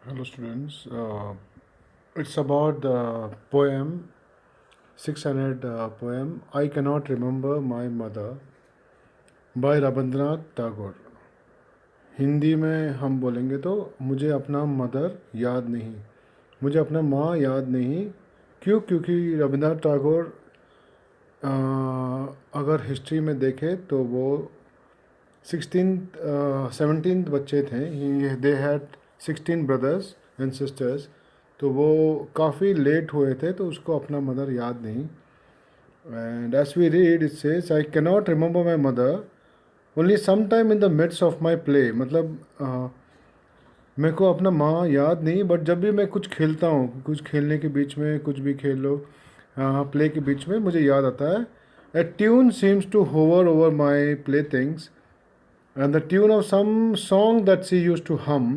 Hello, students. It's about the poem 600 poem I Cannot Remember My Mother by Rabindranath Tagore. Hindi में हम बोलेंगे तो मुझे अपना मदर याद नहीं, मुझे अपना माँ याद नहीं. क्यों? क्योंकि रविंद्रनाथ टैगोर अगर हिस्ट्री में देखें तो वो 17th बच्चे थे. They had 16 brothers and sisters. तो वो काफ़ी लेट हुए थे तो उसको अपना मदर याद नहीं. And as we read it says I can not remember my mother only some time in the midst of my play. मतलब मेरे को अपना माँ याद नहीं, बट जब भी मैं कुछ खेलता हूँ, कुछ खेलने के बीच में कुछ भी खेल लो, प्ले के बीच में मुझे याद आता है. A tune seems to hover over my playthings and the tune of some song that she used to hum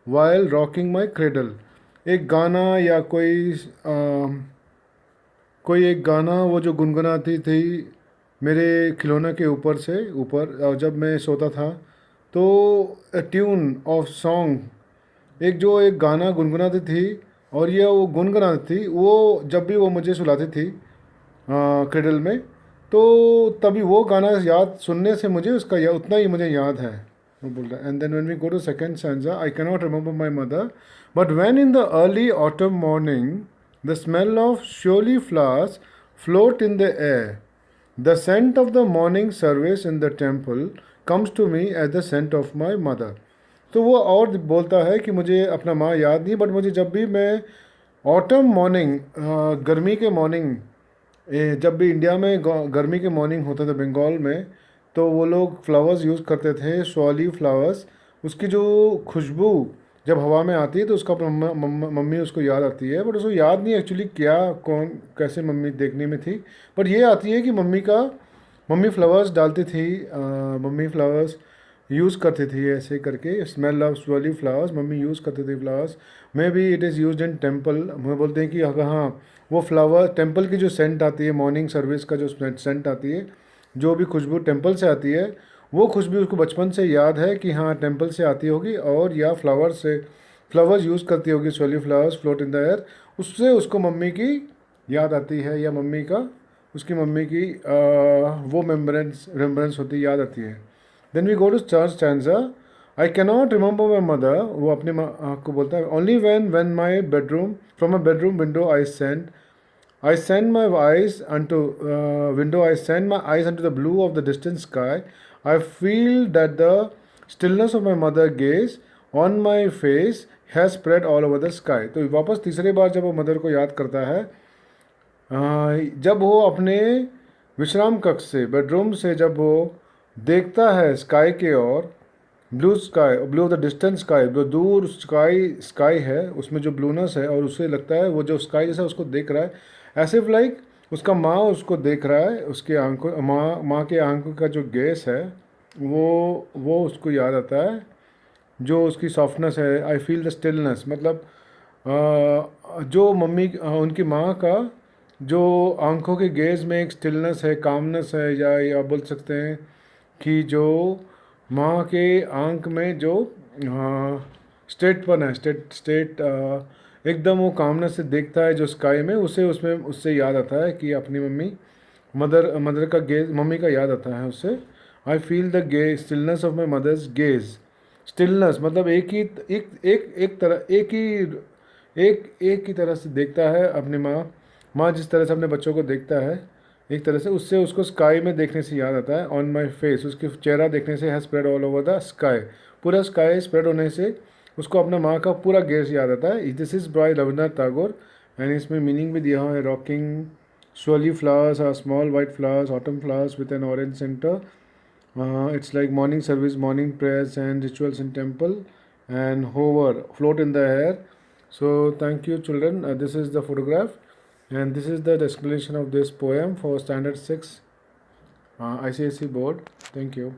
while rocking my cradle. एक गाना या कोई एक गाना वो जो गुनगुनाती थी मेरे खिलौना के ऊपर से ऊपर, और जब मैं सोता था तो ट्यून ऑफ सॉन्ग, एक गाना गुनगुनाती थी, और ये वो गुनगुनाती थी वो जब भी वो मुझे सुलाती थी क्रेडल में. तो तभी वो गाना याद सुनने से मुझे उसका उतना ही मुझे याद है. वो बोल रहा है. And then when we go to second stanza I can not remember my mother but when in the early autumn morning the smell of shiuli flowers float in the air, the scent of the morning service in the temple comes to me as the scent of my mother. तो वो और बोलता है कि मुझे अपना माँ याद नहीं, बट मुझे जब भी मैं ऑटम मॉर्निंग, गर्मी के मॉर्निंग, जब भी इंडिया में गर्मी के मॉर्निंग होता था बंगाल में, तो वो लोग फ्लावर्स यूज़ करते थे, शॉली फ्लावर्स. उसकी जो खुशबू जब हवा में आती है तो उसका मम्मी उसको याद आती है, बट उसको याद नहीं एक्चुअली क्या कौन कैसे मम्मी देखने में थी. बट ये आती है कि मम्मी फ्लावर्स डालती थी, मम्मी फ्लावर्स यूज़ करती थी ऐसे करके. Smell of shiuli flowers, mummy use करती थी flowers. Maybe it is use in temple. हमें बोलते हैं कि अगर हाँ वो फ्लावर टेम्पल की जो सेंट आती है, मॉर्निंग सर्विस का जो सेंट आती है, जो भी खुशबू टेम्पल से आती है, वो खुशबू उसको बचपन से याद है कि हाँ टेम्पल से आती होगी, और या फ्लावर्स यूज़ करती होगी, shiuli flowers float in the air. उससे उसको मम्मी की याद आती है, या उसकी मम्मी की वो रेम्बरेंस होती याद आती है. Then we go to third stanza. I can not remember my mother, वो अपने माँ को बोलता है, only when my bedroom from my bedroom window I send my eyes unto window. I send my eyes unto the blue of the distant sky. I feel that the stillness of my mother gaze on my face has spread all over the sky. तो वापस तीसरी बार जब वो mother को याद करता है, जब वो अपने विश्राम कक्ष से, बेडरूम से, जब वो देखता है स्काई के ओर, blue sky, blue of the distant sky, जो दूर स्काई है उसमें जो ब्लूनेस है, और उससे लगता है वो जो स्काई जैसा उसको देख रहा है, ऐसे लाइक उसका माँ उसको देख रहा है. उसके आंखों माँ के आंखों का जो गैस है वो उसको याद आता है, जो उसकी सॉफ्टनेस है. आई फील द स्टिलनेस, मतलब जो मम्मी उनकी माँ का जो आंखों के गेज में एक स्टिलनेस है, कामनेस है, या बोल सकते हैं कि जो माँ के आंख में जो स्टेटपन है, स्टेट एकदम वो कामनेस से देखता है जो स्काई में, उससे याद आता है कि अपनी मदर का गेज, मम्मी का याद आता है उससे. I feel the gaze stillness of my mother's gaze. Stillness मतलब एक ही तरह से देखता है अपनी माँ जिस तरह से अपने बच्चों को देखता है, एक तरह से उससे उसको स्काई में देखने से याद आता है. ऑन माई फेस, उसके चेहरा देखने से, है spread all over the sky, पूरा स्काई स्प्रेड होने से उसको अपना माँ का पूरा गेस याद आता है. This is by Rabindranath Tagore. And इसमें मीनिंग भी दिया हुआ है, rocking swirly flowers are small white flowers, autumn flowers with an orange center. It's like morning service, morning prayers and rituals in temple, and hover, float in the air. So thank you children. This is the photograph, and this is the explanation of this poem for standard 6 ICSE board. Thank you.